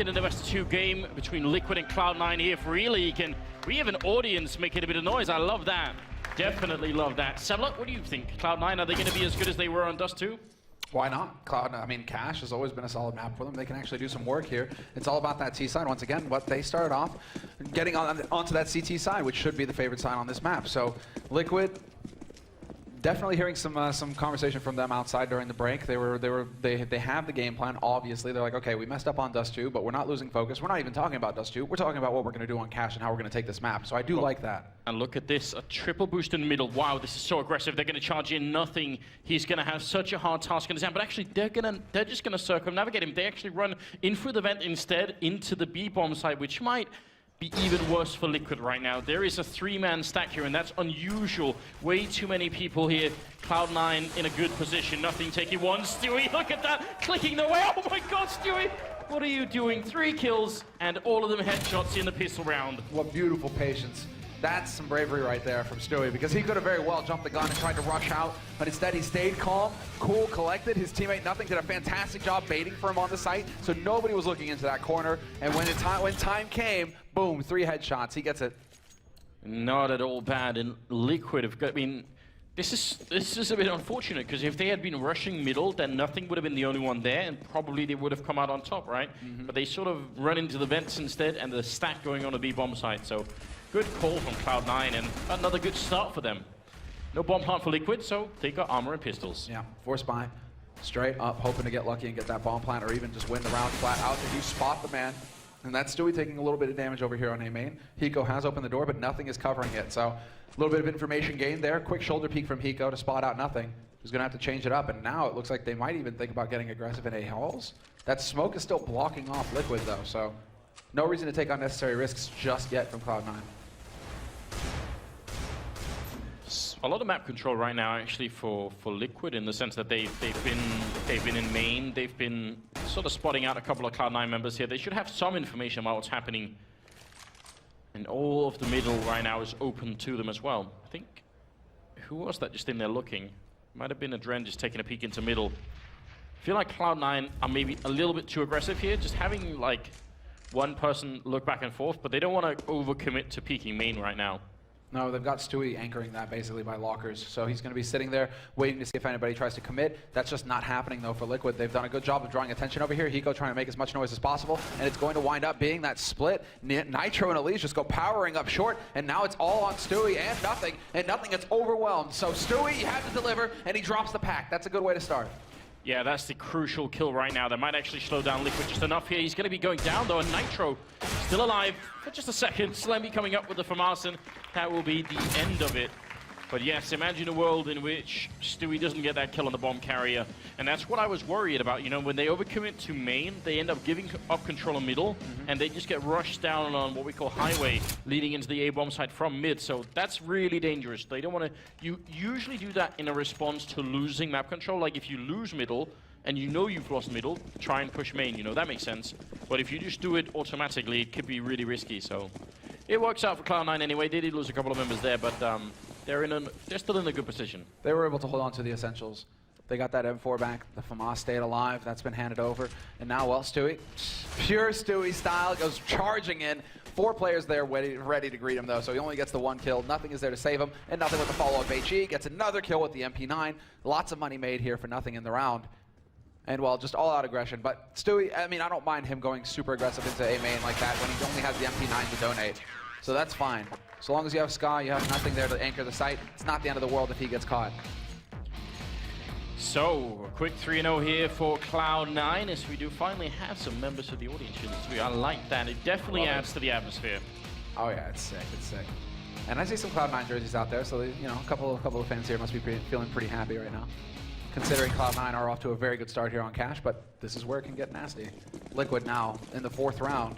second in the best of 2 game between Liquid and Cloud9 here for ELEAGUE, and we have an audience making a bit of noise. I love that. Definitely love that. Semlock, what do you think? Cloud9, are they going to be as good as they were on Dust 2? Why not? I mean, Cache has always been a solid map for them. They can actually do some work here. It's all about that T side. Once again, what they started off getting onto that CT side, which should be the favorite side on this map. So Liquid, definitely hearing some conversation from them outside during the break. They have the game plan. Obviously, they're like, okay, we messed up on Dust 2, but we're not losing focus. We're not even talking about Dust 2. We're talking about what we're going to do on Cache and how we're going to take this map. So I do like that. And look at this, a triple boost in the middle. Wow, this is so aggressive. They're going to charge in nothing. He's going to have such a hard task in his hand. But actually, they're just going to circumnavigate him. They actually run in through the vent instead into the B bomb side, which might be even worse for Liquid right now. There is a 3-man stack here, and that's unusual. Way too many people here. Cloud9 in a good position. Nothing taking one. Stewie, look at that, clicking the way. Oh my God, Stewie, what are you doing? 3 kills, and all of them headshots in the pistol round. What beautiful patience. That's some bravery right there from Stewie, because he could have very well jumped the gun and tried to rush out, but instead he stayed calm, cool, collected. His teammate Nothing did a fantastic job baiting for him on the site, so nobody was looking into that corner. And when time came, boom, 3 headshots. He gets it. Not at all bad. And Liquid have got, I mean, this is a bit unfortunate, because if they had been rushing middle, then Nothing would have been the only one there, and probably they would have come out on top, right? But they sort of run into the vents instead, and the stack going on the B bomb side. So good call from Cloud9, and another good start for them. No bomb plant for Liquid, so they got armor and pistols. Yeah, force buy, straight up, hoping to get lucky and get that bomb plant, or even just win the round flat out. If you spot the man, and that's Stewie taking a little bit of damage over here on A main. Hiko has opened the door, but Nothing is covering it. So a little bit of information gained there. Quick shoulder peek from Hiko to spot out Nothing. He's gonna have to change it up, and now it looks like they might even think about getting aggressive in A halls. That smoke is still blocking off Liquid though, so no reason to take unnecessary risks just yet from Cloud9. A lot of map control right now, actually, for Liquid, in the sense that they've been in main. They've been sort of spotting out a couple of Cloud9 members here. They should have some information about what's happening. And all of the middle right now is open to them as well. I think, who was that just in there looking? Might have been Adren just taking a peek into middle. I feel like Cloud9 are maybe a little bit too aggressive here, just having like one person look back and forth, but they don't want to overcommit to peeking main right now. No, they've got Stewie anchoring that basically by lockers. So he's going to be sitting there waiting to see if anybody tries to commit. That's just not happening though for Liquid. They've done a good job of drawing attention over here. Hiko trying to make as much noise as possible, and it's going to wind up being that split. Nitro and Elise just go powering up short, and now it's all on Stewie and Nothing gets overwhelmed. So Stewie, you have to deliver, and he drops the pack. That's a good way to start. Yeah, that's the crucial kill right now. That might actually slow down Liquid just enough here. He's going to be going down, though, and Nitro still alive for just a second. Slemmy coming up with the FAMASen. That will be the end of it. But yes, imagine a world in which Stewie doesn't get that kill on the bomb carrier. And that's what I was worried about. You know, when they overcommit to main, they end up giving up control on middle, and they just get rushed down on what we call highway, leading into the A bomb side from mid. So that's really dangerous. They don't want to... You usually do that in a response to losing map control. Like if you lose middle, and you know you've lost middle, try and push main. You know, that makes sense. But if you just do it automatically, it could be really risky. So it works out for Cloud9 anyway. They did lose a couple of members there, but they're still in a good position. They were able to hold on to the essentials. They got that M4 back. The FAMAS stayed alive. That's been handed over. And now, well, Stewie, pure Stewie style, goes charging in. 4 players there ready to greet him, though, so he only gets the 1 kill. Nothing is there to save him, and Nothing with the follow-up HE. Gets another kill with the MP9. Lots of money made here for Nothing in the round. And, well, just all-out aggression. But Stewie, I mean, I don't mind him going super aggressive into A main like that when he only has the MP9 to donate. So that's fine. So long as you have Sky, you have Nothing there to anchor the site. It's not the end of the world if he gets caught. So, a quick 3-0 here for Cloud9, as we do finally have some members of the audience. I like that. It definitely adds to the atmosphere. Oh yeah, it's sick. It's sick. And I see some Cloud9 jerseys out there, so you know, a couple of fans here must be feeling pretty happy right now, considering Cloud9 are off to a very good start here on Cache. But this is where it can get nasty. Liquid now in the 4th round.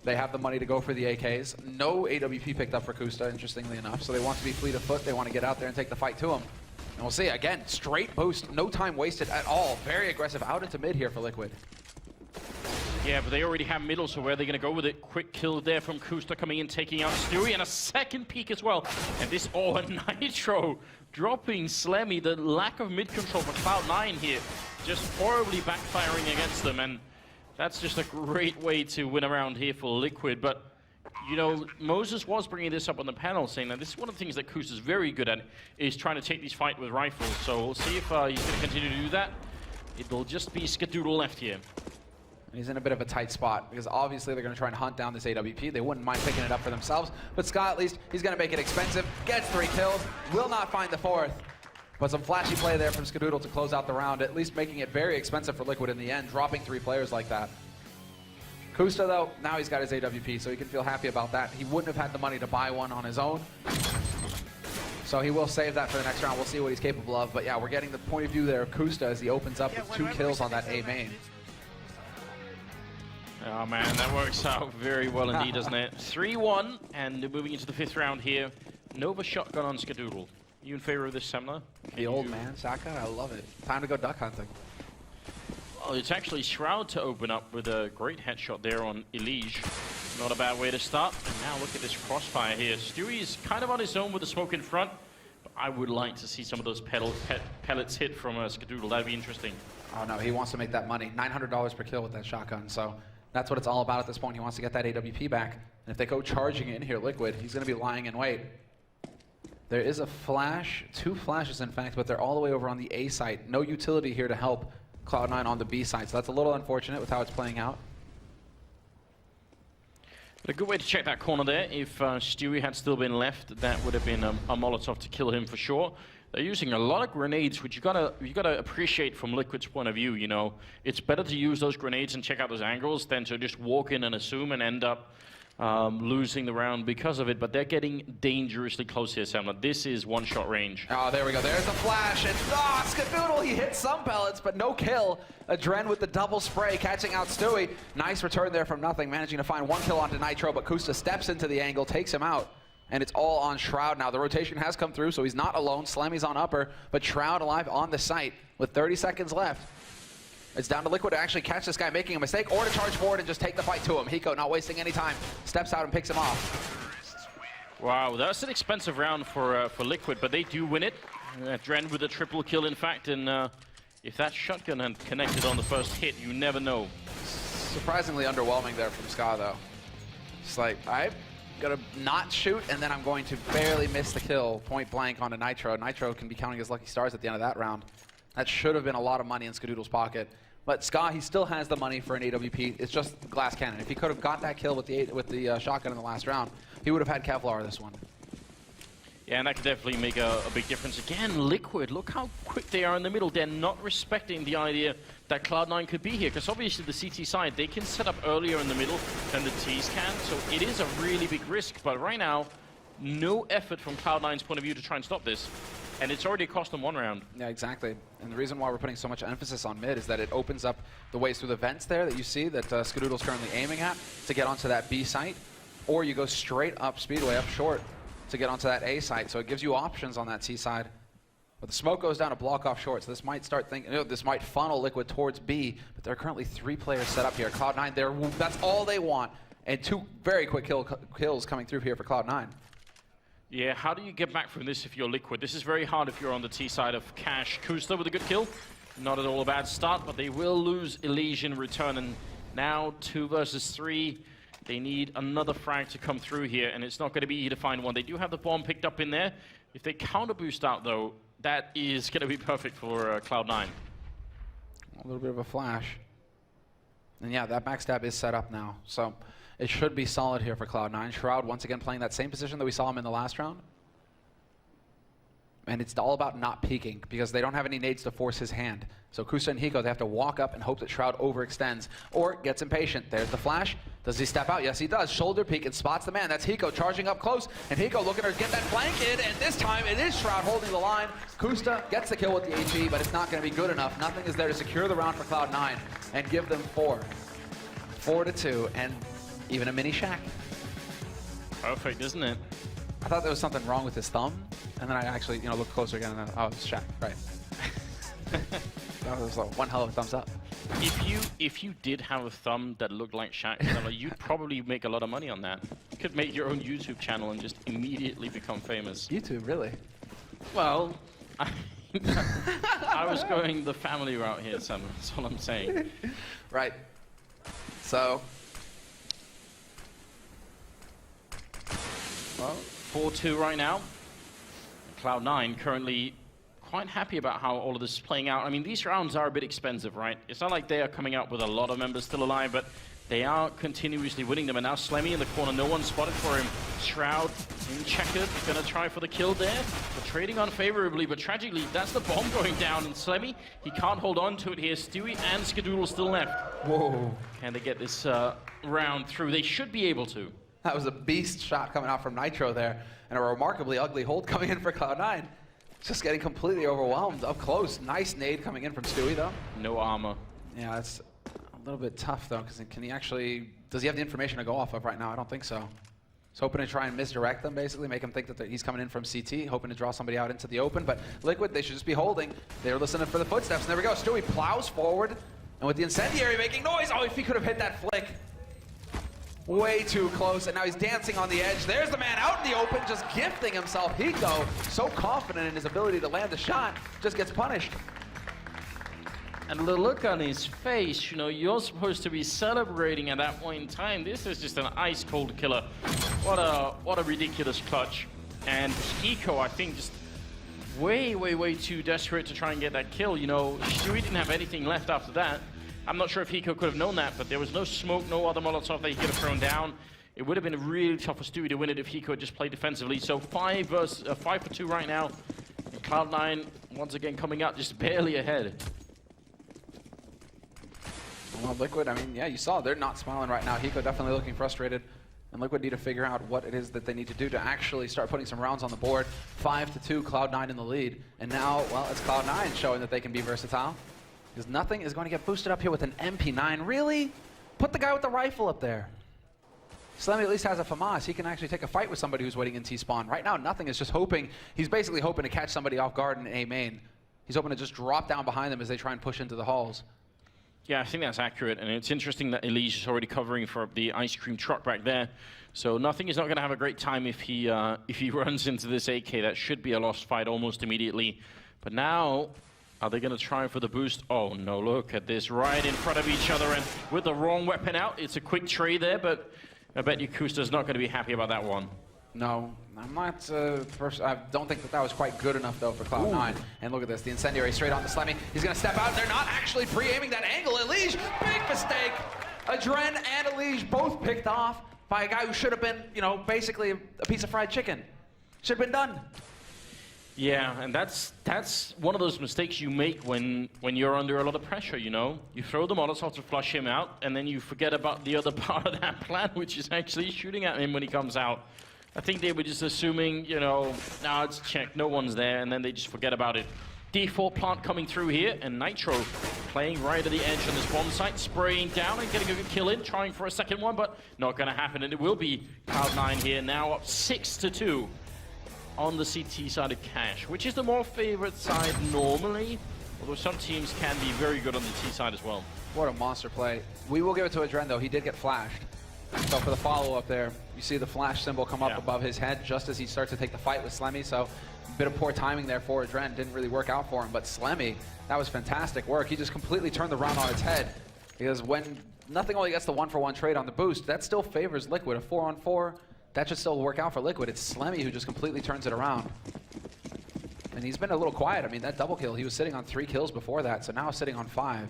They have the money to go for the AKs. No AWP picked up for Kusta, interestingly enough, so they want to be fleet of foot. They want to get out there and take the fight to him. And we'll see, again, straight boost, no time wasted at all. Very aggressive out into mid here for Liquid. Yeah, but they already have middle, so where are they going to go with it? Quick kill there from Kusta coming in, taking out Stewie, and a second peek as well. And this, oh, and Nitro dropping Slemmy. The lack of mid control for Cloud9 here, just horribly backfiring against them. And That's just a great way to win around here for Liquid, but you know, Moses was bringing this up on the panel, saying that this is one of the things that Kus is very good at, is trying to take these fights with rifles. So we'll see if he's going to continue to do that. It'll just be Skadoodle left here. He's in a bit of a tight spot, because obviously they're going to try and hunt down this AWP. They wouldn't mind picking it up for themselves, but Scott, at least, he's going to make it expensive. Gets 3 kills, will not find the 4th. But some flashy play there from Skadoodle to close out the round, at least making it very expensive for Liquid in the end, dropping 3 players like that. Kusta, though, now he's got his AWP, so he can feel happy about that. He wouldn't have had the money to buy one on his own. So he will save that for the next round. We'll see what he's capable of. But yeah, we're getting the point of view there of Kusta as he opens up with 2 kills on that A main. Oh man, that works out very well indeed, doesn't it? 3-1, and moving into the 5th round here. Nova shotgun on Skadoodle. You in favor of this, Semler? The old man, Saka, I love it. Time to go duck hunting. Well, it's actually Shroud to open up with a great headshot there on ELEAGUE. Not a bad way to start. And now look at this crossfire here. Stewie's kind of on his own with the smoke in front. But I would like to see some of those pellets hit from Skadoodle. That'd be interesting. Oh no, he wants to make that money. $900 per kill with that shotgun. So that's what it's all about at this point. He wants to get that AWP back. And if they go charging in here, Liquid, he's going to be lying in wait. There is a flash, 2 flashes in fact, but they're all the way over on the A site. No utility here to help Cloud9 on the B side, so that's a little unfortunate with how it's playing out. But a good way to check that corner there. If Stewie had still been left, that would have been a Molotov to kill him for sure. They're using a lot of grenades, which you gotta appreciate from Liquid's point of view. You know, it's better to use those grenades and check out those angles than to just walk in and assume and end up losing the round because of it, but they're getting dangerously close here, Semler. This is one-shot range. Oh, there we go. There's the flash, and Skadoodle, he hits some pellets, but no kill. Adren with the double spray, catching out Stewie. Nice return there from nothing, managing to find 1 kill onto Nitro, but Kusta steps into the angle, takes him out, and it's all on Shroud now. The rotation has come through, so he's not alone. Slemmy's on upper, but Shroud alive on the site with 30 seconds left. It's down to Liquid to actually catch this guy making a mistake, or to charge forward and just take the fight to him. Hiko not wasting any time, steps out and picks him off. Wow, that's an expensive round for Liquid, but they do win it. Dren with a triple kill, in fact, and if that shotgun had connected on the first hit, you never know. Surprisingly underwhelming there from Ska, though. It's like, I'm gonna not shoot, and then I'm going to barely miss the kill, point blank onto Nitro. Nitro can be counting his lucky stars at the end of that round. That should have been a lot of money in Skadoodle's pocket. But Ska, he still has the money for an AWP. It's just the glass cannon. If he could have got that kill with the shotgun in the last round, he would have had Kevlar this one. Yeah, and that could definitely make a big difference. Again, Liquid, look how quick they are in the middle. They're not respecting the idea that Cloud9 could be here, because obviously the CT side, they can set up earlier in the middle than the Ts can, so it is a really big risk. But right now, no effort from Cloud9's point of view to try and stop this. And it's already cost them 1 round. Yeah, exactly. And the reason why we're putting so much emphasis on mid is that it opens up the ways through the vents there that you see that Skadoodle's currently aiming at to get onto that B site, or you go straight up Speedway, up short, to get onto that A site. So it gives you options on that C side. But the smoke goes down to block off short, so this might start thinking, you know, this might funnel Liquid towards B, but there are currently 3 players set up here. Cloud9, that's all they want. And 2 very quick kills coming through here for Cloud9. Yeah, how do you get back from this if you're Liquid? This is very hard if you're on the T side of Cash. Kusta with a good kill. Not at all a bad start, but they will lose ELEAGUE in return. And now 2 versus 3. They need another frag to come through here, and it's not going to be easy to find one. They do have the bomb picked up in there. If they counter boost out, though, that is going to be perfect for Cloud9. A little bit of a flash. And yeah, that backstab is set up now. So it should be solid here for Cloud9. Shroud once again playing that same position that we saw him in the last round. And it's all about not peeking because they don't have any nades to force his hand. So Kusta and Hiko, they have to walk up and hope that Shroud overextends or gets impatient. There's the flash. Does he step out? Yes, he does. Shoulder peek and spots the man. That's Hiko charging up close. And Hiko looking to get that flank in. And this time it is Shroud holding the line. Kusta gets the kill with the HE, but it's not going to be good enough. Nothing is there to secure the round for Cloud9 and give them 4. 4-2 and even a mini Shaq. Perfect, isn't it? I thought there was something wrong with his thumb, and then I actually, looked closer again, and then, oh, it's Shaq, right. That was one hell of a thumbs up. If you did have a thumb that looked like Shaq, you'd probably make a lot of money on that. You could make your own YouTube channel and just immediately become famous. YouTube, really? Well, I was going the family route here, son. That's all I'm saying. Right. So, well, 4-2 right now. Cloud9 currently quite happy about how all of this is playing out. I mean, these rounds are a bit expensive, right? It's not like they are coming out with a lot of members still alive, but they are continuously winning them. And now Slemmy in the corner, no one spotted for him. Shroud in checkered, gonna try for the kill there. But trading unfavorably, but tragically, that's the bomb going down. And Slemmy, he can't hold on to it here. Stewie and Skadoodle still left. whoa. Can they get this round through? They should be able to. That was a beast shot coming out from Nitro there, and a remarkably ugly hold coming in for Cloud9. Just getting completely overwhelmed up close. Nice nade coming in from Stewie, though. No armor. Yeah, that's a little bit tough, though, because can he actually... Does he have the information to go off of right now? I don't think so. He's hoping to try and misdirect them, basically, make him think that he's coming in from CT, hoping to draw somebody out into the open. But Liquid, they should just be holding. They're listening for the footsteps, and there we go. Stewie plows forward, and with the incendiary making noise, oh, if he could have hit that flick. Way too close, and now he's dancing on the edge. There's the man out in the open, just gifting himself. Hiko, so confident in his ability to land the shot, just gets punished. And the look on his face, you know, you're supposed to be celebrating at that point in time. This is just an ice-cold killer. What a ridiculous clutch. And Hiko, I think, just way too desperate to try and get that kill. You know, Stewie didn't have anything left after that. I'm not sure if Hiko could have known that, but there was no smoke, no other Molotov that he could have thrown down. It would have been really tough for Stewie to win it if Hiko had just played defensively. So 5 for 2 right now. And Cloud9 once again coming out just barely ahead. Well, Liquid, I mean, yeah, you saw they're not smiling right now. Hiko definitely looking frustrated. And Liquid need to figure out what it is that they need to do to actually start putting some rounds on the board. 5-2, Cloud9 in the lead. And now, well, it's Cloud9 showing that they can be versatile. Because nothing is going to get boosted up here with an MP9. Really? Put the guy with the rifle up there. Slemmy at least has a FAMAS. He can actually take a fight with somebody who's waiting in T-spawn. Right now, nothing is just hoping. He's basically hoping to catch somebody off guard in A main. He's hoping to just drop down behind them as they try and push into the halls. Yeah, I think that's accurate, and it's interesting that ELEAGUE is already covering for the ice cream truck back there. So nothing is not going to have a great time if he runs into this AK. That should be a lost fight almost immediately. But now, are they going to try for the boost? Oh no, look at this, right in front of each other, and with the wrong weapon out. It's a quick trade there, but I bet you Kusta's not going to be happy about that one. No, I'm not. I don't think that was quite good enough, though, for Cloud9. And look at this, the incendiary straight on the Slemmy. He's going to step out. They're not actually pre-aiming that angle. ELEAGUE, big mistake. Adren and ELEAGUE both picked off by a guy who should have been, you know, basically a piece of fried chicken. Should have been done. Yeah, and that's one of those mistakes you make when you're under a lot of pressure, you know? You throw the Molotov to flush him out, and then you forget about the other part of that plan, which is actually shooting at him when he comes out. I think they were just assuming, you know, now it's checked, no one's there, and then they just forget about it. D4 plant coming through here, and Nitro playing right at the edge on this bomb site, spraying down and getting a good kill in, trying for a second one, but not going to happen, and it will be Cloud9 here, now up 6-2 on the CT side of Cash, which is the more favorite side normally, although some teams can be very good on the T side as well. What a monster play. We will give it to Adren, though. He did get flashed. So for the follow-up there, you see the flash symbol come up above his head just as he starts to take the fight with Slemmy. So a bit of poor timing there for Adren. Didn't really work out for him. But Slemmy, that was fantastic work. He just completely turned the round on its head. Because when nothing only gets the 1-for-1 trade on the boost, that still favors Liquid. A 4-on-4, that should still work out for Liquid. It's Slemmy who just completely turns it around. And he's been a little quiet. I mean, that double kill, he was sitting on 3 kills before that. So now sitting on 5.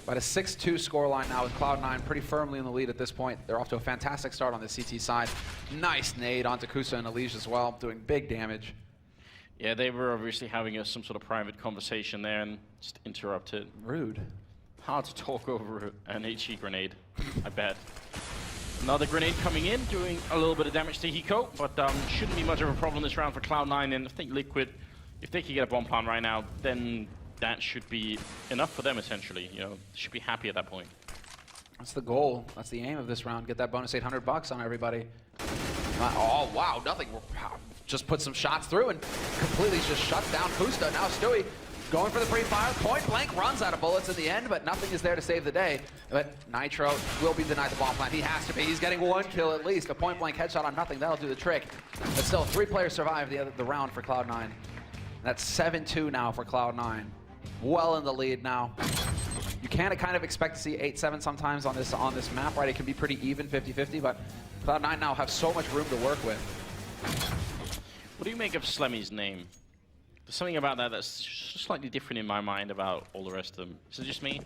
But a 6-2 scoreline now with Cloud9 pretty firmly in the lead at this point. They're off to a fantastic start on the CT side. Nice nade onto Kusa and ELEAGUE as well, doing big damage. Yeah, they were obviously having some sort of private conversation there and just interrupted. Rude. Hard to talk over an HE grenade, I bet. Another grenade coming in, doing a little bit of damage to Hiko, but shouldn't be much of a problem this round for Cloud9. And I think Liquid, if they can get a bomb plant right now, then that should be enough for them, essentially. You know, they should be happy at that point. That's the goal. That's the aim of this round. Get that bonus $800 on everybody. Oh, wow, nothing. Just put some shots through and completely just shuts down Kusta. Now Stewie going for the pre-fire. Point blank runs out of bullets in the end, but nothing is there to save the day. But Nitro will be denied the bomb plant. He has to be. He's getting 1 kill at least. A point blank headshot on nothing. That'll do the trick. But still, 3 players survive the round for Cloud9. That's 7-2 now for Cloud9. Well in the lead now. You can kind of expect to see 8-7 sometimes on this map, right? It can be pretty even, 50-50, but Cloud9 now have so much room to work with. What do you make of Slemmy's name? There's something about that that's slightly different in my mind about all the rest of them. Is it just me?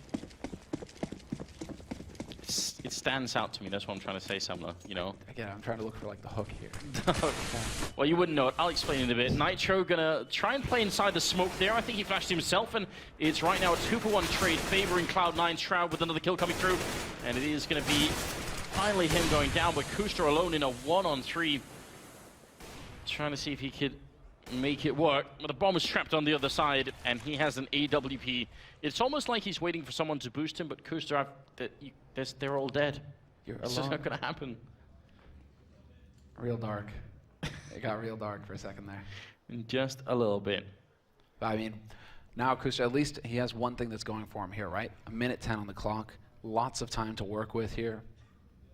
It stands out to me. That's what I'm trying to say, Sumner. You know. Again, I'm trying to look for like the hook here. Well, you wouldn't know it. I'll explain it a bit. Nitro gonna try and play inside the smoke there. I think he flashed himself, and it's right now a 2-for-1 trade favoring Cloud9. Shroud with another kill coming through, and it is gonna be finally him going down, but Kuster alone in a 1-on-3, trying to see if he could make it work. But the bomb is trapped on the other side, and he has an AWP. It's almost like he's waiting for someone to boost him, but Kuster, they're all dead. It's just not gonna happen. Real dark. It got real dark for a second there. Just a little bit. But I mean, now Kuster, at least he has one thing that's going for him here, right? A minute 10 on the clock. Lots of time to work with here.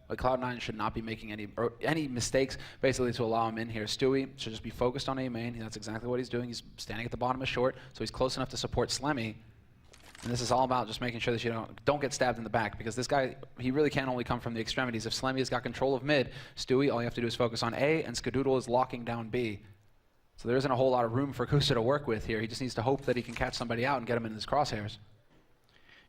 But Cloud9 should not be making any mistakes, basically, to allow him in here. Stewie should just be focused on A main. That's exactly what he's doing. He's standing at the bottom of short, so he's close enough to support Slemmy. And this is all about just making sure that you don't get stabbed in the back, because this guy, he really can only come from the extremities. If Slemmy has got control of mid, Stewie, all you have to do is focus on A, and Skadoodle is locking down B. So there isn't a whole lot of room for Kuster to work with here. He just needs to hope that he can catch somebody out and get him in his crosshairs.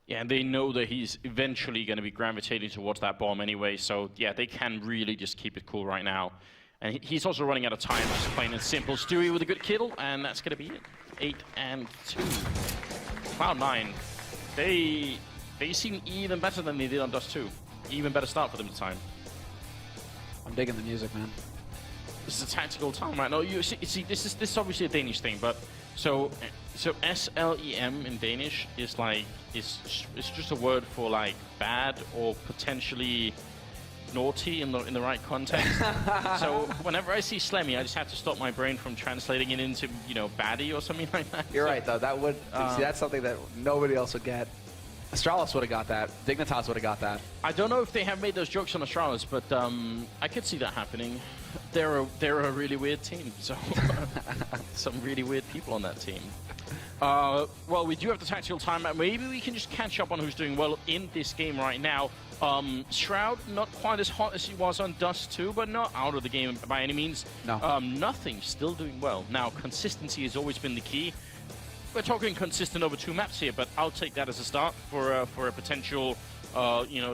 Yeah, and they know that he's eventually going to be gravitating towards that bomb anyway, so yeah, they can really just keep it cool right now. And he's also running out of time, just plain and simple. Stewie with a good kill, and that's going to be it. 8-2. Cloud9, they seem even better than they did on Dust 2. Even better start for them this time. I'm digging the music, man. This is a tactical time right now. You see, this is obviously a Danish thing, but so SLEM in Danish is like it's just a word for like bad or potentially naughty in the right context. So whenever I see Slemmy, I just have to stop my brain from translating it into baddie or something like that. You're right though. That would see, that's something that nobody else would get. Astralis would have got that. Dignitas would have got that. I don't know if they have made those jokes on Astralis, but I could see that happening. They're a really weird team, so some really weird people on that team. Well, we do have the tactical timeout. Maybe we can just catch up on who's doing well in this game right now. Shroud, not quite as hot as he was on Dust 2, but not out of the game by any means. No. Nothing, still doing well. Now, consistency has always been the key. We're talking consistent over 2 maps here, but I'll take that as a start for a potential,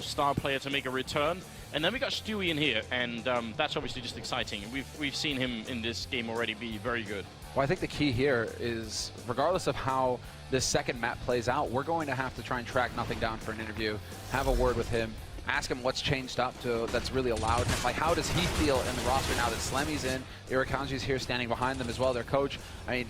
star player to make a return. And then we got Stewie in here, and that's obviously just exciting. We've seen him in this game already be very good. Well, I think the key here is, regardless of how this second map plays out, we're going to have to try and track Nothing down for an interview, have a word with him, ask him what's changed up that's really allowed him. Like, how does he feel in the roster now that Slemmy's in, Irakanji's here standing behind them as well, their coach. I mean,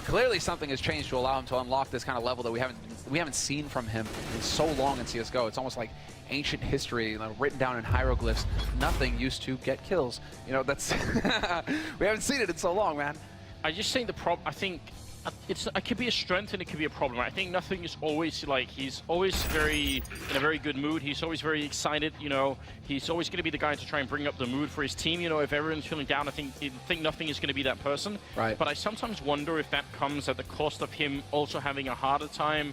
clearly something has changed to allow him to unlock this kind of level that we haven't seen from him in so long in CSGO. It's almost like ancient history, written down in hieroglyphs. Nothing used to get kills. That's we haven't seen it in so long, man. I just think I think it could be a strength and it could be a problem. I think Nothing is always like, he's always in a very good mood. He's always very excited. He's always going to be the guy to try and bring up the mood for his team. If everyone's feeling down, I think Nothing is going to be that person. Right. But I sometimes wonder if that comes at the cost of him also having a harder time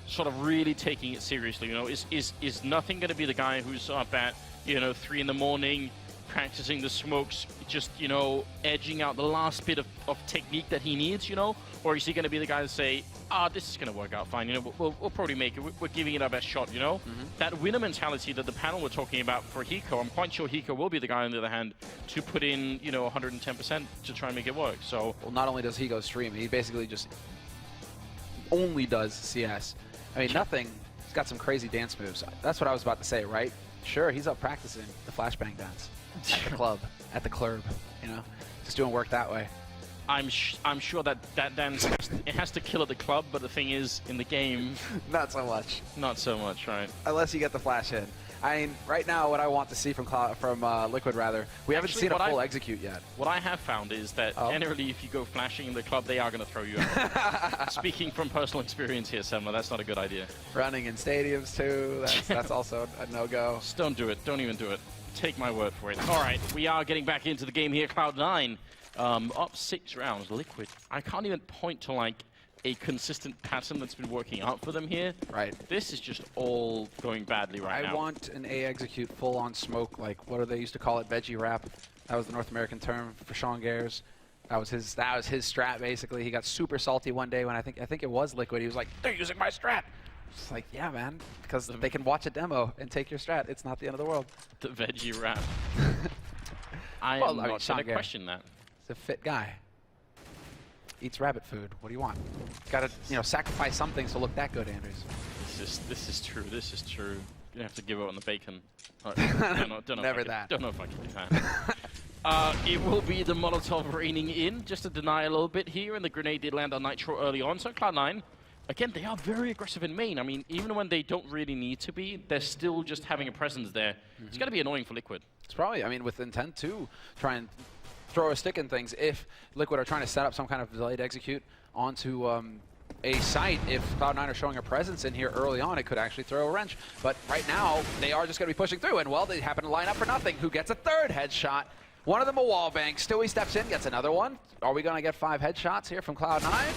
sort of really taking it seriously. Is Nothing going to be the guy who's up at 3 in the morning practicing the smokes, just edging out the last bit of technique that he needs, or is he going to be the guy to say, this is going to work out fine, we'll probably make it, we're giving it our best shot, That winner mentality that the panel were talking about for Hiko, I'm quite sure Hiko will be the guy on the other hand to put in 110% to try and make it work. So, well, not only does Hiko stream, he basically just only does CS. I mean, Nothing, he's got some crazy dance moves. That's what I was about to say, right? Sure, he's up practicing the flashbang dance at the club, at the club, just doing work that way. I'm sure that dance has to kill at the club, but the thing is, in the game, not so much. Not so much, right? Unless you get the flash in. I mean, right now, what I want to see from Liquid, we haven't seen a full execute yet. What I have found is that generally, if you go flashing in the club, they are going to throw you out. Speaking from personal experience here, Selma, that's not a good idea. Running in stadiums too, that's also a no-go. Just don't do it. Don't even do it. Take my word for it. All right, we are getting back into the game here. Cloud9 up 6 rounds. Liquid. I can't even point to like a consistent pattern that's been working out for them here. Right. This is just all going badly right now. I want an A execute full on smoke, like what do they used to call it, veggie wrap. That was the North American term for Sean Gares. That was his strat basically. He got super salty one day when I think it was Liquid. He was like, "They're using my strat." It's like, yeah, man, because they can watch a demo and take your strat. It's not the end of the world. The veggie wrap. I Well, am I mean, not going to question that. He's a fit guy. Eats rabbit food. What do you want? Got to, sacrifice some things to look that good, Andrews. This is true. This is true. You're gonna have to give up on the bacon. Don't know Never if that. Don't know if I can do that. It will be the Molotov raining in, just to deny a little bit here, and the grenade did land on Nitro early on. So Cloud9, again, they are very aggressive in main. I mean, even when they don't really need to be, they're still just having a presence there. It's got to be annoying for Liquid. It's probably, I mean, with intent to try and throw a stick in things. If Liquid are trying to set up some kind of delayed execute onto a site, if Cloud9 are showing a presence in here early on, it could actually throw a wrench. But right now, they are just going to be pushing through, and well, they happen to line up for nothing. Who gets a third headshot? One of them a wall bang. Stewie steps in, gets another one. Are we going to get 5 headshots here from Cloud9?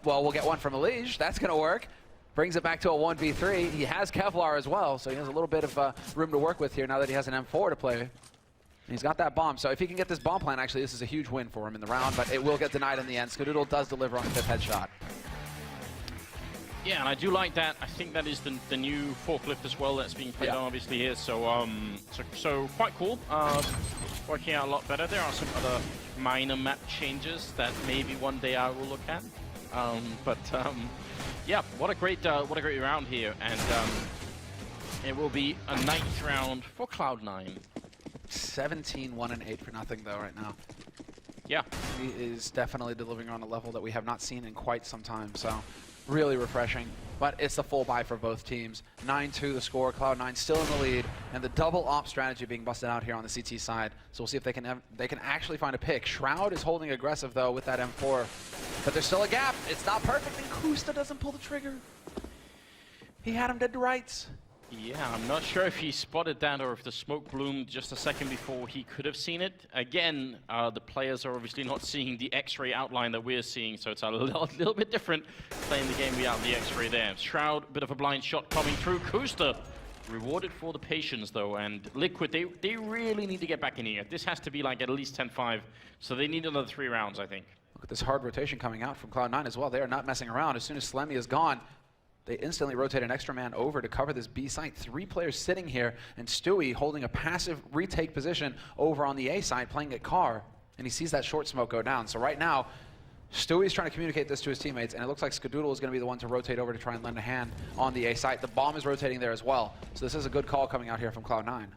Well, we'll get one from ELEAGUE. That's going to work. Brings it back to a 1v3. He has Kevlar as well, so he has a little bit of room to work with here now that he has an M4 to play. He's got that bomb, so if he can get this bomb plant, actually, this is a huge win for him in the round, but it will get denied in the end. Skadoodle does deliver on the 5th headshot. Yeah, and I do like that. I think that is the new forklift as well that's being played on, obviously, here. So, so quite cool. Working out a lot better. There are some other minor map changes that maybe one day I will look at. Yeah, what a great round here, and it will be a 9th round for Cloud9. 17-1-8 for nothing though right now. Yeah, he is definitely delivering on a level that we have not seen in quite some time. So really refreshing. But it's the full buy for both teams. 9-2 the score. Cloud9 still in the lead, and the double op strategy being busted out here on the CT side. So we'll see if they can actually find a pick. Shroud is holding aggressive though with that M4, but there's still a gap. It's not perfect, and Kusta doesn't pull the trigger. He had him dead to rights. Yeah, I'm not sure if he spotted that or if the smoke bloomed just a second before he could have seen it. Again, the players are obviously not seeing the X-ray outline that we're seeing, so it's a little bit different playing the game without the X-ray there. Shroud, bit of a blind shot coming through. Kusta, rewarded for the patience though, and Liquid, they really need to get back in here. This has to be like at least 10-5, so they need another 3 rounds, I think. Look at this hard rotation coming out from Cloud9 as well. They are not messing around. As soon as Slemmy is gone, they instantly rotate an extra man over to cover this B site. 3 players sitting here, and Stewie holding a passive retake position over on the A side, playing at car, and he sees that short smoke go down. So right now, Stewie's trying to communicate this to his teammates, and it looks like Skadoodle is going to be the one to rotate over to try and lend a hand on the A site. The bomb is rotating there as well, so this is a good call coming out here from Cloud9.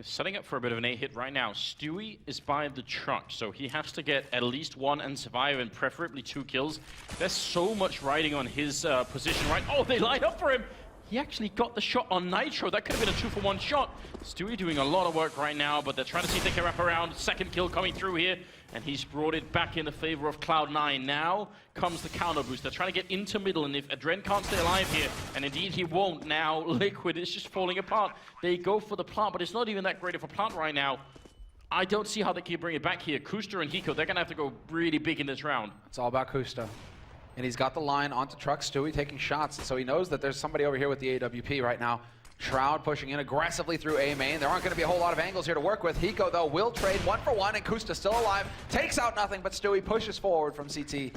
Setting up for a bit of an A-hit right now. Stewie is by the truck, so he has to get at least 1 and survive, and preferably 2 kills. There's so much riding on his position, right? Oh, they light up for him! He actually got the shot on Nitro. That could have been a 2-for-1 shot. Stewie doing a lot of work right now, but they're trying to see if they can wrap around. 2nd kill coming through here, and he's brought it back in the favor of Cloud9. Now comes the counter boost. They're trying to get into middle, and if Adren can't stay alive here, and indeed he won't, now Liquid is just falling apart. They go for the plant, but it's not even that great of a plant right now. I don't see how they can bring it back here. Kusta and Hiko, they're going to have to go really big in this round. It's all about Kusta. And he's got the line onto truck. Stewie taking shots, so he knows that there's somebody over here with the AWP right now. Shroud pushing in aggressively through A main. There aren't going to be a whole lot of angles here to work with. Hiko, though, will trade 1-for-1, and Kusta still alive. Takes out nothing, but Stewie pushes forward from CT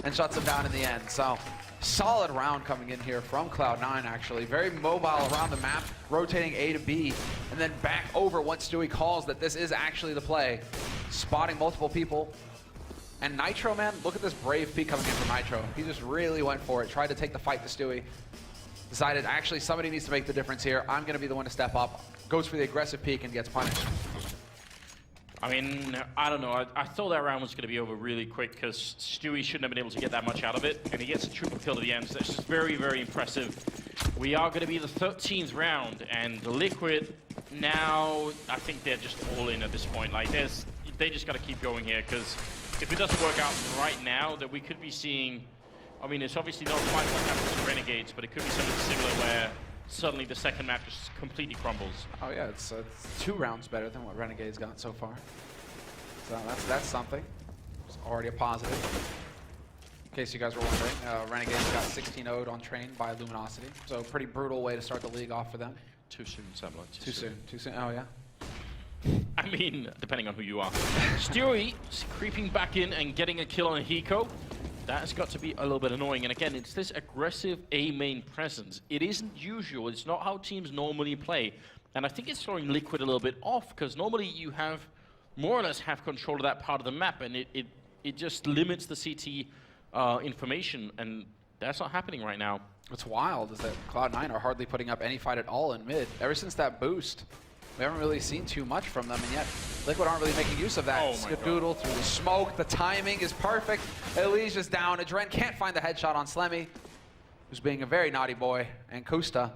and shuts him down in the end. So, solid round coming in here from Cloud9, actually. Very mobile around the map, rotating A to B, and then back over once Stewie calls that this is actually the play. Spotting multiple people. And Nitro, man, look at this brave peek coming in from Nitro. He just really went for it, tried to take the fight to Stewie. Decided, actually, somebody needs to make the difference here. I'm going to be the one to step up. Goes for the aggressive peek and gets punished. I mean, I don't know. I thought that round was going to be over really quick because Stewie shouldn't have been able to get that much out of it. And he gets a triple kill to the end. So that's just very, very impressive. We are going to be the 13th round. And Liquid, now, I think they're just all in at this point. Like, they just got to keep going here because if it doesn't work out right now, that we could be seeing... I mean, it's obviously not quite what happens to Renegades, but it could be something similar where suddenly the second map just completely crumbles. Oh yeah, it's 2 rounds better than what Renegades got so far. So that's something. already a positive. In case you guys were wondering, Renegades got 16-0'd on Train by Luminosity. So pretty brutal way to start the league off for them. Too soon, Sam. Too soon. Too soon. Oh, yeah. I mean, depending on who you are. Stewie creeping back in and getting a kill on Hiko. That's got to be a little bit annoying. And again, it's this aggressive A main presence. It isn't usual. It's not how teams normally play. And I think it's throwing Liquid a little bit off, because normally you have more or less have control of that part of the map, and it just limits the CT information, and that's not happening right now. What's wild is that Cloud9 are hardly putting up any fight at all in mid. Ever since that boost, we haven't really seen too much from them, and yet Liquid aren't really making use of that. Oh Skadoodle through the smoke, the timing is perfect. ELEAGUE is down. Adren can't find the headshot on Slemmy, who's being a very naughty boy, and Kusta.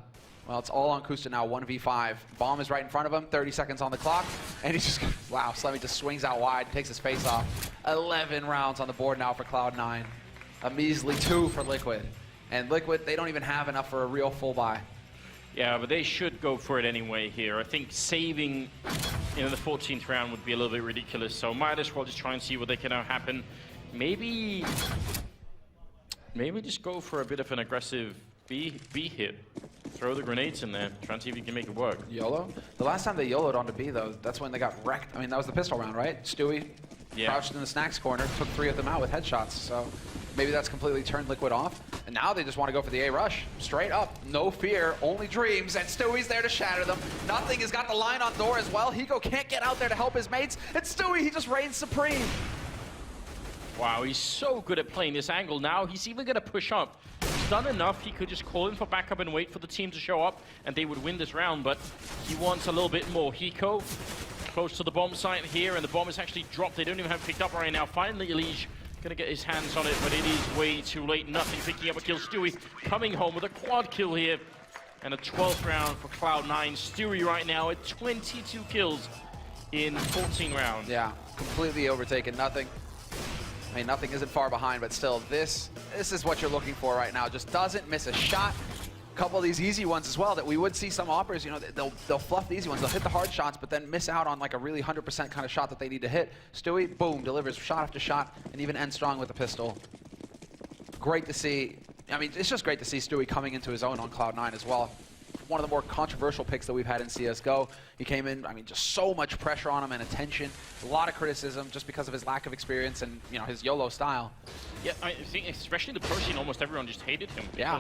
Well, it's all on Kusta now, 1v5. Bomb is right in front of him, 30 seconds on the clock, and he's just, wow, Slemmy just swings out wide, takes his face off. 11 rounds on the board now for Cloud9. A measly 2 for Liquid. And Liquid, they don't even have enough for a real full buy. Yeah, but they should go for it anyway here. I think saving in the 14th round would be a little bit ridiculous, so might as well just try and see what they can have happen. Maybe just go for a bit of an aggressive B hit. Throw the grenades in there, try and see if you can make it work. YOLO? The last time they YOLO'd onto B, though, that's when they got wrecked. I mean, that was the pistol round, right? Stewie crouched in the snacks corner, took 3 of them out with headshots, so maybe that's completely turned Liquid off. And now they just want to go for the A rush. Straight up, no fear, only dreams, and Stewie's there to shatter them. Nothing has got the line on door as well. Hiko can't get out there to help his mates, and Stewie, he just reigns supreme. Wow, he's so good at playing this angle now. He's even going to push up. He's done enough. He could just call in for backup and wait for the team to show up, and they would win this round, but he wants a little bit more. Hiko, close to the bomb site here, and the bomb is actually dropped. They don't even have it picked up right now. Finally, ELEAGUE gonna get his hands on it, but it is way too late. Nothing picking up a kill. Stewie coming home with a quad kill here, and a 12th round for Cloud9. Stewie right now at 22 kills in 14 rounds. Yeah, completely overtaken. Nothing. I mean, nothing isn't far behind, but still, this is what you're looking for right now. Just doesn't miss a shot. A couple of these easy ones as well that we would see some operators, you know, they'll fluff the easy ones. They'll hit the hard shots, but then miss out on like a really 100% kind of shot that they need to hit. Stewie, boom, delivers shot after shot, and even ends strong with the pistol. Great to see. I mean, it's just great to see Stewie coming into his own on Cloud9 as well. One of the more controversial picks that we've had in CSGO. He came in, I mean, just so much pressure on him and attention. A lot of criticism just because of his lack of experience and, you know, his YOLO style. Yeah, I think especially the pro scene, almost everyone just hated him Yeah.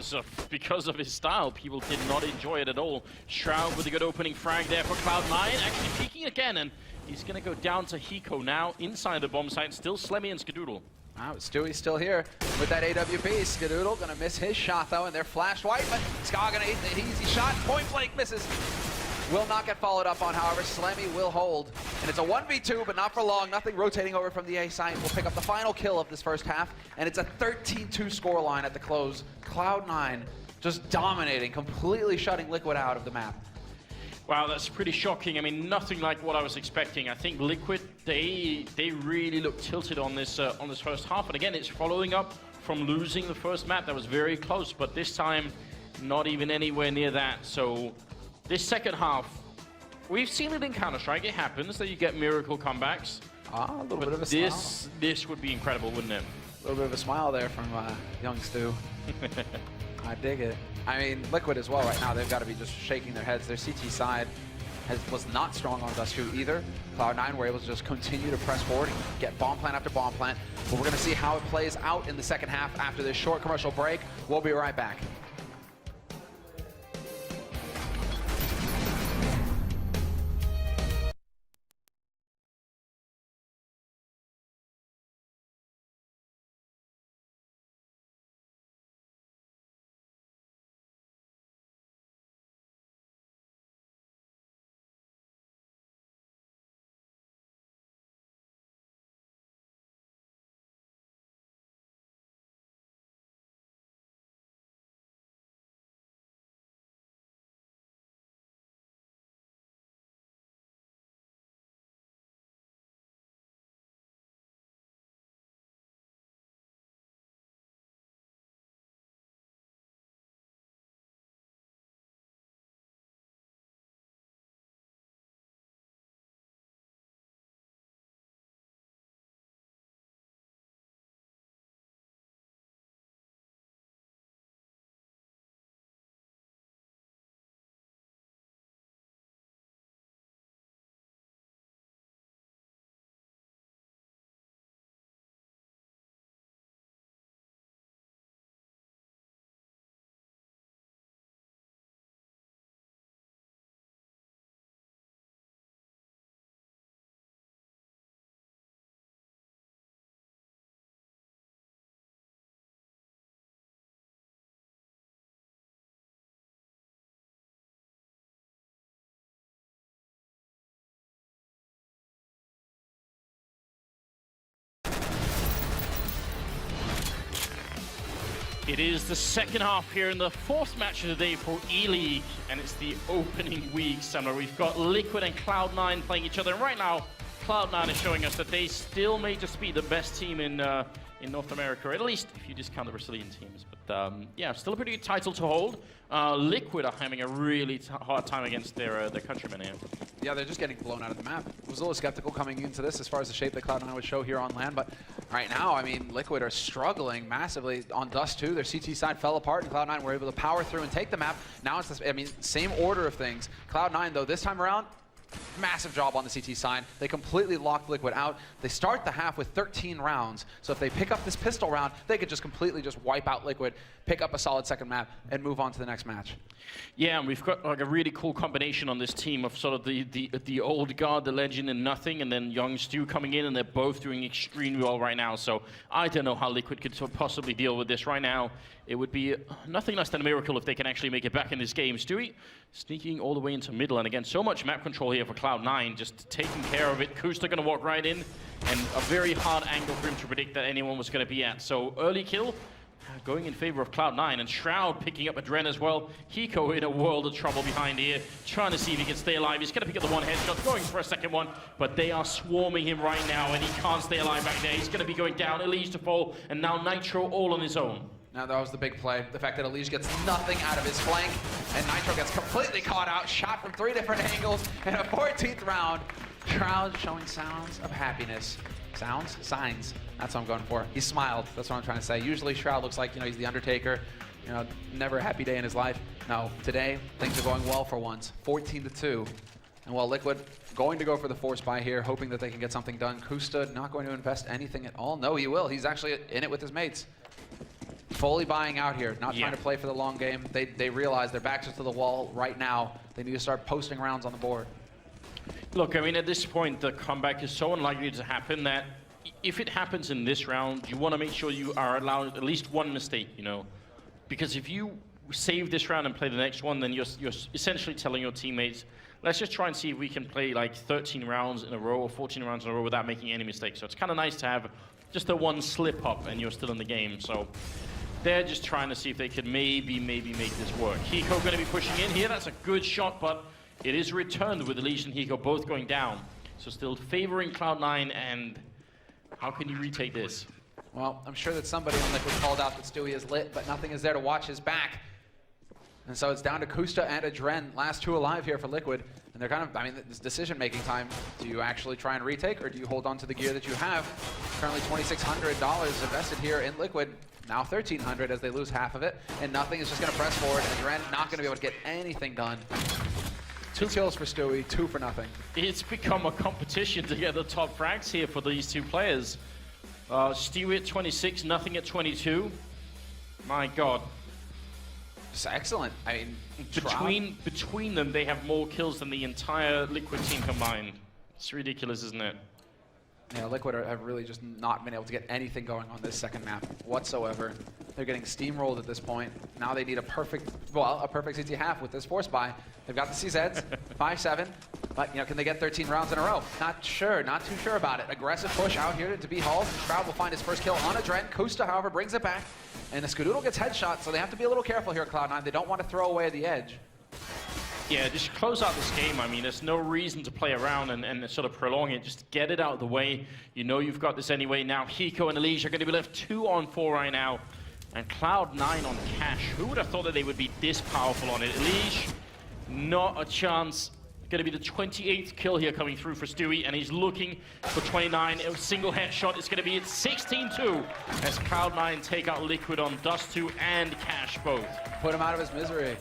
because of his style. People did not enjoy it at all. Shroud with a good opening frag there for Cloud9, actually peeking again, and he's going to go down to Hiko now inside the bomb site. Still Slemmy and Skadoodle. Wow, Stewie's still here with that AWP. Skadoodle gonna miss his shot though, and they're flashed white, but Ska gonna eat the easy shot. Point blank misses. Will not get followed up on, however. Slemmy will hold. And it's a 1v2, but not for long. Nothing rotating over from the A site. We'll pick up the final kill of this first half, and it's a 13-2 scoreline at the close. Cloud9 just dominating, completely shutting Liquid out of the map. Wow, that's pretty shocking. I mean, nothing like what I was expecting. I think Liquid, they really look tilted on this first half. And again, it's following up from losing the first map. That was very close, but this time, not even anywhere near that. So this second half, we've seen it in Counter-Strike. It happens that you get miracle comebacks. A little bit of a smile. This would be incredible, wouldn't it? A little bit of a smile there from young Stu. I dig it. I mean, Liquid as well right now, they've got to be just shaking their heads. Their CT side was not strong on Dust 2 either. Cloud9 were able to just continue to press forward and get bomb plant after bomb plant. But we're going to see how it plays out in the second half after this short commercial break. We'll be right back. It is the second half here in the fourth match of the day for ELEAGUE, and it's the opening week summer. We've got Liquid and Cloud9 playing each other, and right now, Cloud9 is showing us that they still may just be the best team in North America, at least if you discount the Brazilian teams. But yeah, still a pretty good title to hold. Liquid are having a really hard time against their countrymen here. Yeah, they're just getting blown out of the map. I was a little skeptical coming into this as far as the shape that Cloud9 would show here on land, but right now, I mean, Liquid are struggling massively on Dust 2. Their CT side fell apart, and Cloud9 were able to power through and take the map. Now it's, I mean, same order of things. Cloud9, though, this time around, massive job on the CT side. They completely locked Liquid out. They start the half with 13 rounds, so if they pick up this pistol round, they could just completely just wipe out Liquid, pick up a solid second map, and move on to the next match. Yeah, and we've got like a really cool combination on this team of sort of the old guard, the legend, and nothing, and then young Stu coming in, and they're both doing extremely well right now. So I don't know how Liquid could possibly deal with this right now. It would be nothing less than a miracle if they can actually make it back in this game. Stewie sneaking all the way into middle, and again, so much map control here for Cloud9, just taking care of it. Kusta going to walk right in, and a very hard angle for him to predict that anyone was going to be at. So early kill going in favor of Cloud9, and Shroud picking up a Dren as well. Hiko in a world of trouble behind here, trying to see if he can stay alive. He's going to pick up the one headshot, going for a second one, but they are swarming him right now, and he can't stay alive back there. He's going to be going down, ELEAGUE to fall, and now Nitro all on his own. Now that was the big play. The fact that ELEAGUE gets nothing out of his flank, and Nitro gets completely caught out, shot from 3 different angles in a 14th round. Shroud showing sounds of happiness. Sounds? Signs. That's what I'm going for. He smiled. That's what I'm trying to say. Usually Shroud looks like, you know, he's the Undertaker. You know, never a happy day in his life. No, today things are going well for once. 14-2. And while Liquid going to go for the force buy here, hoping that they can get something done. Kusta not going to invest anything at all. No, he will. He's actually in it with his mates. Fully buying out here, not trying to play for the long game. They realize their backs are to the wall right now. They need to start posting rounds on the board. Look, I mean, at this point, the comeback is so unlikely to happen that if it happens in this round, you want to make sure you are allowed at least one mistake, you know? Because if you save this round and play the next one, then you're essentially telling your teammates, let's just try and see if we can play like 13 rounds in a row or 14 rounds in a row without making any mistakes. So it's kind of nice to have just a one slip up and you're still in the game. So they're just trying to see if they could maybe make this work. Hiko going to be pushing in here. That's a good shot, but it is returned with ELEAGUE and Hiko both going down. So still favoring Cloud9, and how can you retake this? Well, I'm sure that somebody on Liquid called out that Stewie is lit, but nothing is there to watch his back. And so it's down to Kusta and a Dren, last 2 alive here for Liquid. And they're kind of, I mean, it's decision-making time. Do you actually try and retake, or do you hold on to the gear that you have? Currently $2,600 invested here in Liquid. Now $1,300 as they lose half of it. And nothing is just going to press forward, and Dren not going to be able to get anything done. 2 kills for Stewie, 2 for nothing. It's become a competition to get the top frags here for these 2 players. Stewie at 26, nothing at 22. My God. It's excellent. I mean, between them, they have more kills than the entire Liquid team combined. It's ridiculous, isn't it? Yeah, Liquid have really just not been able to get anything going on this second map whatsoever. They're getting steamrolled at this point. Now they need a perfect CT half with this force buy. They've got the CZs, 5-7, but you know, can they get 13 rounds in a row? Not sure, not too sure about it. Aggressive push out here to be hauled. Shroud will find his first kill on a Dren. Kusta, however, brings it back, and the Skadoodle gets headshot, so they have to be a little careful here at Cloud9. They don't want to throw away the edge. Yeah, just close out this game. I mean, there's no reason to play around and sort of prolong it. Just get it out of the way. You know you've got this anyway. Now Hiko and ELEAGUE are going to be left 2 on 4 right now. And Cloud9 on Cash. Who would have thought that they would be this powerful on it? ELEAGUE, not a chance. Going to be the 28th kill here coming through for Stewie, and he's looking for 29. A single headshot. It's going to be at 16-2 as Cloud9 take out Liquid on Dust 2 and Cash both. Put him out of his misery.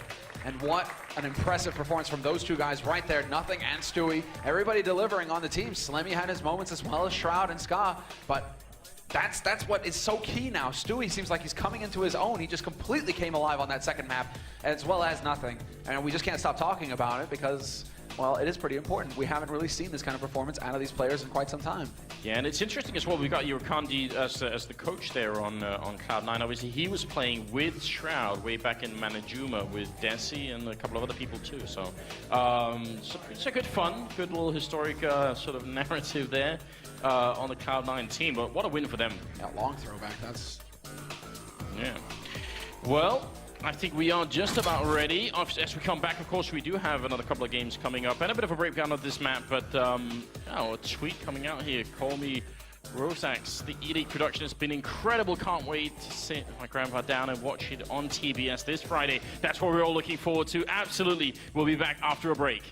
And what an impressive performance from those 2 guys right there. Nothing and Stewie. Everybody delivering on the team. Slemmy had his moments as well as Shroud and Ska, but that's what is so key now. Stewie seems like he's coming into his own. He just completely came alive on that second map, as well as nothing. And we just can't stop talking about it because, well, it is pretty important. We haven't really seen this kind of performance out of these players in quite some time. Yeah, and it's interesting as well. We've got Yurkandi as the coach there on Cloud9. Obviously, he was playing with Shroud way back in Manajuma with Desi and a couple of other people too. So, it's a good fun, good little historic sort of narrative there on the Cloud9 team. But what a win for them. Yeah, long throwback. That's... Yeah. Well, I think we are just about ready. As we come back, of course, we do have another couple of games coming up and a bit of a breakdown of this map, but oh, a tweet coming out here. Call me Rosax. The ELEAGUE production has been incredible. Can't wait to sit my grandpa down and watch it on TBS this Friday. That's what we're all looking forward to. Absolutely. We'll be back after a break.